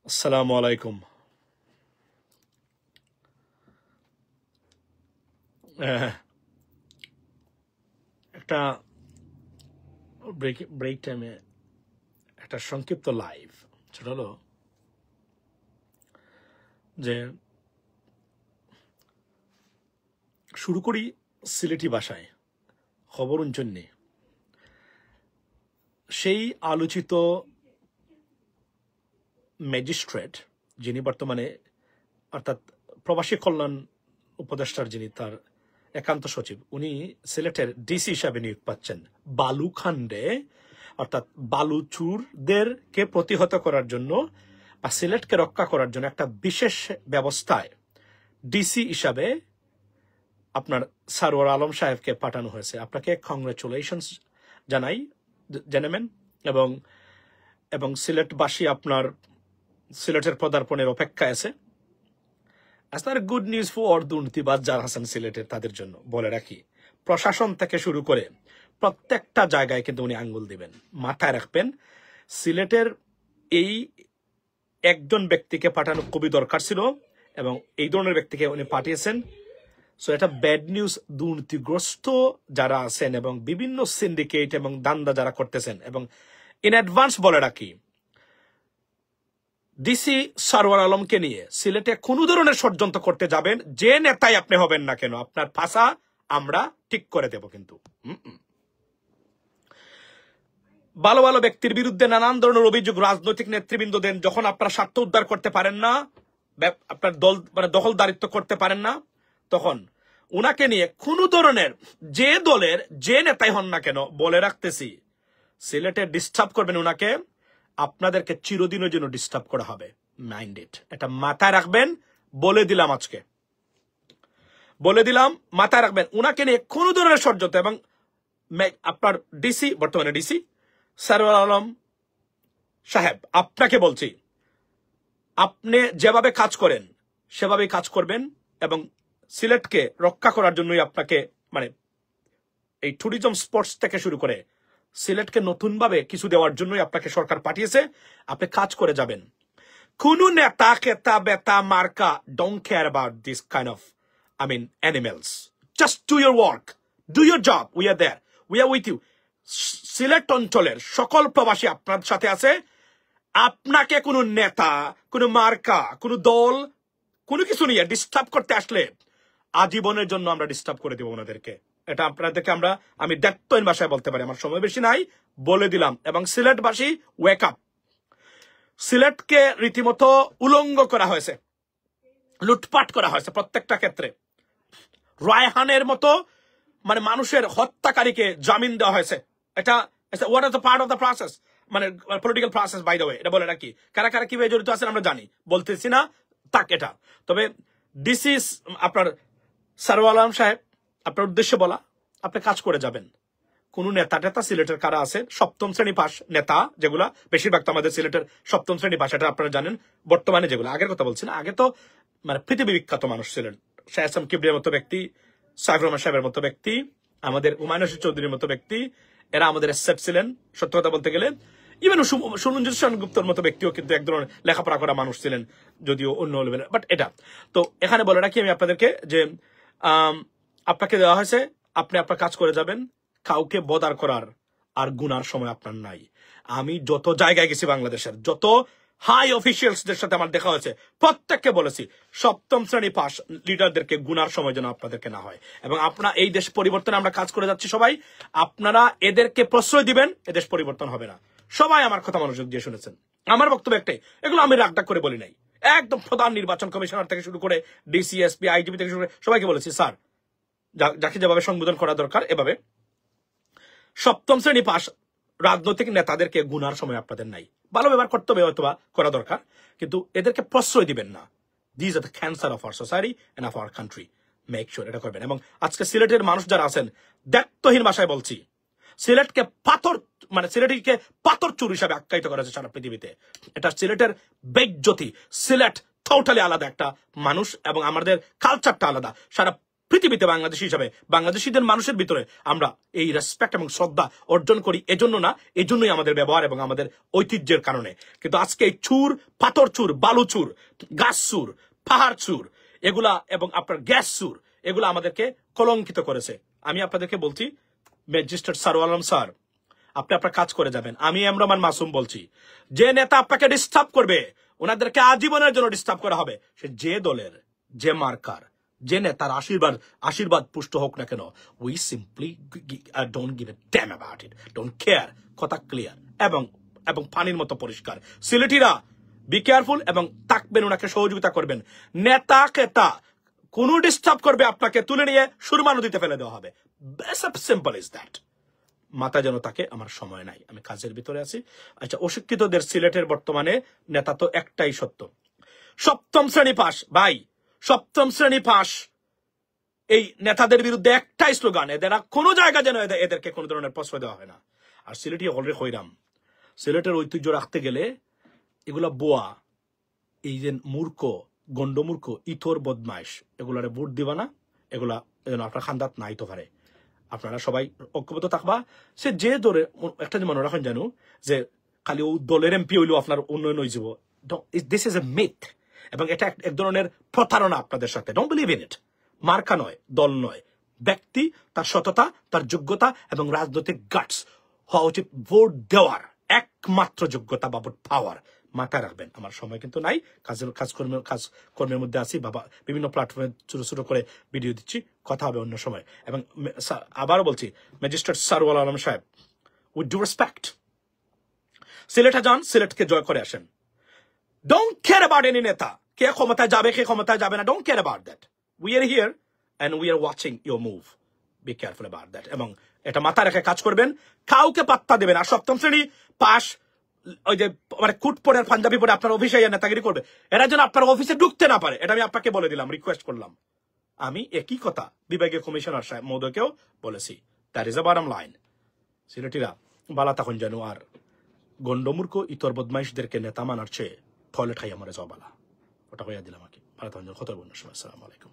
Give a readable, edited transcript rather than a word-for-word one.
আসসালামু আলাইকুম। একটা ব্রেক টাইমে একটা সংক্ষিপ্ত লাইভ, সেটা হলো যে শুরু করি সিলেটি ভাষায় খবর জন্যে। সেই আলোচিত ম্যাজিস্ট্রেট যিনি বর্তমানে অর্থাৎ প্রবাসী কল্যাণ উপদেষ্টার যিনি তার একান্ত সচিব, উনি সিলেটের ডিসি হিসাবে নিয়োগ পাচ্ছেন বালুখান্ডে, অর্থাৎ বালুচুরদেরকে প্রতিহত করার জন্য বা সিলেটকে রক্ষা করার জন্য একটা বিশেষ ব্যবস্থায় ডিসি হিসাবে আপনার সারোয়ার আলম সাহেবকে পাঠানো হয়েছে। আপনাকে কংগ্রেচুলেশনস জানাই জেনেমেন, এবং এবং সিলেটবাসী আপনার সিলেটের পদার্পণের অপেক্ষায় আছে। আসলে গুড নিউজ ফর দুর্নীতিবাজ যারা আছেন সিলেটের, তাদের জন্য বলে রাখি, প্রশাসন থেকে শুরু করে প্রত্যেকটা জায়গায় কিন্তু উনি আঙ্গুল দিবেন। মাথায় রাখবেন, সিলেটের এই একজন ব্যক্তিকে পাঠানো খুবই দরকার ছিল এবং এই ধরনের ব্যক্তিকে উনি পাঠিয়েছেন। সো এটা ব্যাড নিউজ দুর্নীতিগ্রস্ত যারা আছেন এবং বিভিন্ন সিন্ডিকেট এবং দান্দা যারা করতেছেন। এবং ইন অ্যাডভান্স বলে রাখি, ডিসি সারোয়ার আলমকে নিয়ে সিলেটে কোনো ধরনের ষড়যন্ত্র করতে যাবেন, যে নেতাই আপনি হবেন না কেন, আপনার ফাঁসা আমরা ঠিক করে দেব। কিন্তু ভালো ভালো ব্যক্তির বিরুদ্ধে নানান ধরনের অভিযোগ রাজনৈতিক নেতৃবৃন্দ দেন, যখন আপনারা স্বার্থ উদ্ধার করতে পারেন না, আপনার দল মানে দখলদারিত্ব করতে পারেন না, তখন উনাকে নিয়ে কোনো ধরনের যে দলের যে নেতাই হন না কেন, বলে রাখতেছি, সিলেটে ডিস্টার্ব করবেন উনাকে, আপনাদেরকে চিরদিনের জন্য ডিস্টার্ব করা হবে। মাইন্ড ইট, এটা মাথায় রাখবেন। বলে দিলাম, আজকে বলে দিলাম, মাথায় রাখবেন। উনাকে নিয়ে কোনো ধরনের ষড়যন্ত্র, এবং আপনার ডিসি, বর্তমানে ডিসি সারোয়ার আলম সাহেব, আপনাকে বলছি, আপনি যেভাবে কাজ করেন সেভাবেই কাজ করবেন এবং সিলেটকে রক্ষা করার জন্যই আপনাকে, মানে এই ট্যুরিজম স্পটস থেকে শুরু করে সিলেটকে নতুনভাবে কিছু দেওয়ার জন্যই আপনাকে সরকার পাঠিয়েছে। আপনি কাজ করে যাবেন। কোন নেতা কেতা বেতা মার্কা don't care about this kind of animals. Just do your work, do your job, we are there, we are with you. Sylhet অঞ্চলের সকল প্রবাসী আপনার সাথে আছে। আপনাকে কোনো নেতা, কোনো মার্কা, কোনো দল, কোনো কিছু নিয়ে ডিস্টার্ব করতে আসলে আজীবনের জন্য আমরা ডিস্টার্ব করে দেবো ওনাদেরকে। এটা আপনাদেরকে আমি দায়িত্বহীন ভাষায় বলতে পারি, আমার সময় বেশি নাই, বলে দিলাম। এবং সিলেটবাসী ওয়েক আপ। সিলেটকে রীতিমতো উলঙ্গ করা হয়েছে, লুটপাট করা হয়েছে প্রত্যেকটা ক্ষেত্রে। রায়হানের মতো মানে মানুষের হত্যাকারীকে জামিন দেওয়া হয়েছে। এটা what is the part of the process, মানে political process, by the way. এটা বলে রাখি, কারা কারা কিভাবে জড়িত আছেন আমরা জানি, বলতেছি না তাক এটা। তবে ডিসি আপনার সারোয়ার আলম সাহেব, আপনার উদ্দেশ্যে বলা, আপনি কাজ করে যাবেন। কোন নেতা টেতা সিলেটের কারা আছে, সপ্তম শ্রেণী পাস নেতা যেগুলা, বেশিরভাগ তো আমাদের সিলেটের সপ্তম শ্রেণী পাস, এটা আপনারা জানেন। বর্তমানে যেগুলো, আগের কথা বলছি না, আগে তো মানে পৃথিবী বিখ্যাত মানুষ ছিলেন, শাহ এহসান কিবরিয়ার মতো ব্যক্তি, সাইফুর রহমান সাহেবের মতো ব্যক্তি, আমাদের হুমায়ুন রশিদ চৌধুরীর মতো ব্যক্তি, এরা আমাদের এসেট ছিলেন। সত্য কথা বলতে গেলে ইভেন সুরঞ্জিত সেনগুপ্তর মতো ব্যক্তিও কিন্তু এক ধরনের লেখাপড়া করা মানুষ ছিলেন, যদিও অন্য লেভেলে। বাট এটা তো এখানে বলে রাখি আমি আপনাদেরকে, যে আপনাকে দেওয়া হয়েছে, আপনি আপনার কাজ করে যাবেন। কাউকে বদার করার আর গুনার সময় আপনার নাই। আমি যত জায়গায় গেছি, বাংলাদেশের যত হাই অফিসিয়ালসদের সাথে আমার দেখা হয়েছে, প্রত্যেককে বলেছি, সপ্তম শ্রেণী পাস লিডারদেরকে গুনার সময় যেন আপনাদেরকে না হয়। এবং আপনারা এই দেশ পরিবর্তনে আমরা কাজ করে যাচ্ছি সবাই, আপনারা এদেরকে প্রশ্রয় দিবেন, এদেশ পরিবর্তন হবে না। সবাই আমার কথা মনোযোগ দিয়ে শুনেছেন। আমার বক্তব্য একটাই, এগুলো আমি রাগডাক করে বলি নাই। একদম প্রধান নির্বাচন কমিশনার থেকে শুরু করে ডিসি, এসপি, আইজিপি থেকে শুরু করে সবাইকে বলেছি, স্যার যাকে যেভাবে সংবোধন করা দরকার, এভাবে সপ্তম শ্রেণী পাস রাজনৈতিক নেতাদেরকে গুনার সময় আপনাদের নাই। ভালো ব্যবহার করতে হবে, হয়তো করা দরকার, কিন্তু এদেরকে প্রশ্রয় দিবেন না। This are the cancer of our society end of our country. Make sure এটা করবেন। এবং আজকে সিলেটের মানুষ যারা আছেন, দায়িত্বহীন ভাষায় বলছি, সিলেটকে সিলেটকে পাথর চুর হিসাবে আখ্যায়িত করা হয়েছে সারা পৃথিবীতে। এটা সিলেটের বেজ্জতি। সিলেট টোটালি আলাদা একটা মানুষ এবং আমাদের কালচারটা আলাদা। সারা পৃথিবীতে বাংলাদেশি হিসাবে বাংলাদেশিদের মানুষের ভিতরে আমরা এই রেসপেক্ট এবং শ্রদ্ধা অর্জন করি এজন্য না, এজন্যই আমাদের ব্যবহার এবং আমাদের ঐতিহ্যের কারণে। কিন্তু আজকে এই চুর, পাথর চুর, বালু চুর, গাছ চুর, পাহাড় চুর এগুলা এবং আপনার গ্যাস চুর এগুলা আমাদেরকে কলঙ্কিত করেছে। আমি আপনাদেরকে বলছি, ম্যাজিস্ট্রেট সারওয়ার আলম স্যার, আপনি আপনার কাজ করে যাবেন। আমি এমরামান মাসুম বলছি, যে নেতা আপনাকে ডিস্টার্ব করবে ওনাদেরকে আজীবনের জন্য ডিস্টার্ব করা হবে, সে যে দলের, যে মার্কার, যে নেতার আশীর্বাদ পুষ্ট হোক না কেন। We simply don't give a dam about it, don't care. কথা ক্লিয়ার এবং পানির মতো পরিষ্কার। সিলেটিরা বি কেয়ারফুল এবং তাকবেন, ওনাকে সহযোগিতা করবেন। নেতা কেতা কোন ডিস্টার্ব করবে আপনাকে তুলে নিয়ে সুরমা নদীতে ফেলে দেওয়া হবে। Simple is that. মাথা যেন তাকে, আমার সময় নাই, আমি কাজের ভিতরে আছি। আচ্ছা, অশিক্ষিতদের সিলেটের বর্তমানে নেতা তো একটাই সত্য, সপ্তম শ্রেণী পাস। ভাই, সপ্তম শ্রেণী পাস এই নেতাদের বিরুদ্ধে একটাই স্লোগান, এদেরা কোনো জায়গা যেন এদেরকে কোনো ধরনের প্রশ্রয় দেওয়া হয় না। আর সিলেটি অলরেডি হইরাম। সিলেটের ঐতিহ্য রাখতে গেলে এগুলা বোয়া, এই যে মূর্খ, গন্ডমূর্খ, ইথর বদমাইশ, এগুলারে ভোট দিবা না। এগুলা যেন আপনার খান্দাত নাই তো পারে। আপনারা সবাই ঐক্যবদ্ধ থাকবা। সে যে দলে, একটা যে মনে রাখেন জানো যে খালি ও দলের এমপি হইলেও আপনার উন্নয়ন হয়ে যাব। দিস ইজ এ মিথ, এবং এটা এক ধরনের প্রতারণা আপনাদের সাথে। Don't believe in it. মার্কা নয়, দল নয়, ব্যক্তি, তার সততা, তার যোগ্যতা এবং রাজনৈতিক গাটস হওয়া উচিত ভোট দেওয়ার একমাত্র যোগ্যতা বা ভোট পাওয়ার। মাথায় রাখবেন। আমার সময় কিন্তু নাই, কাজকর্মের মধ্যে আছি বাবা, বিভিন্ন প্ল্যাটফর্মে ছোট ছোট করে ভিডিও দিচ্ছি। কথা হবে অন্য সময়। এবং আবারও বলছি, ম্যাজিস্ট্রেট সারওয়ার আলম সাহেব, উইথ ডু রেসপেক্ট, সিলেটে যান, সিলেটকে জয় করে আসেন। ডোন্ট কেয়ার অ্যাবাউট এনি নেতা, কে ক্ষমতায় যাবে কে ক্ষমতায় যাবে না, don't care about that. We are here and we are watching your move. Be careful about that. এবং এটা মাথায় রেখে কাজ করবেন, কাউকে পাত্তা দেবেন। আর সপ্তম শ্রেণী পাস, ওই যে মানে কুট পরে পাঞ্জাবি পরে আপনার অফিসে নেতাগিরি করবে, এরা যেন আপনার অফিসে ঢুকতে না পারে। এটা আমি আপনাকে বলে দিলাম, রিকোয়েস্ট করলাম। আমি একই কথা বিভাগীয় কমিশনার সাহেব মহোদয়কেও বলেছি। That is a bottom line. সিলেটিরা বালা তখন যেন আর গন্ডমূর্খ ইতর বদমাইশদেরকে নেতা মানার চেয়ে টয়লেট খাই আমার যাওয়া বালা। ওটা হইয়া দিলাম। আমাকে বালা তখন যেন কত বন্য সময়। আসসালামু আলাইকুম।